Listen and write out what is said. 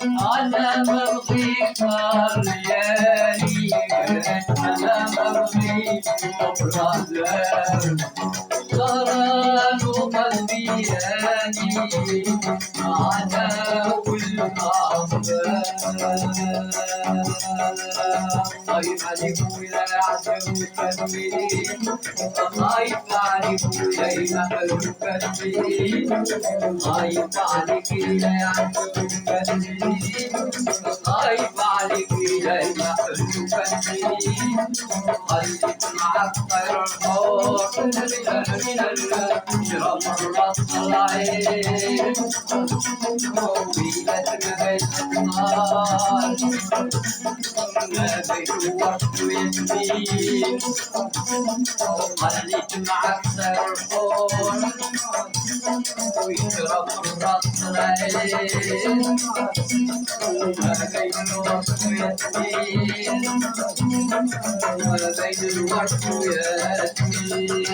أنا مرضيك الليالي أنا مرضيك أبرار غرام قلبي هاني أنا والأخبار خايف عليك ولا عدو قلبي خايف عليك ولا يحرق قلبي خايف عليك ولا عدو قلبي خايف عليك ولا يحرق قلبي خليك معطر الحب شرب مرات العين طويلة بيت النار ما بين وقت ويمين خليك معطر الحب ويشرب مرات العين ما بين وقت ويمين ما بين الوقت ويمين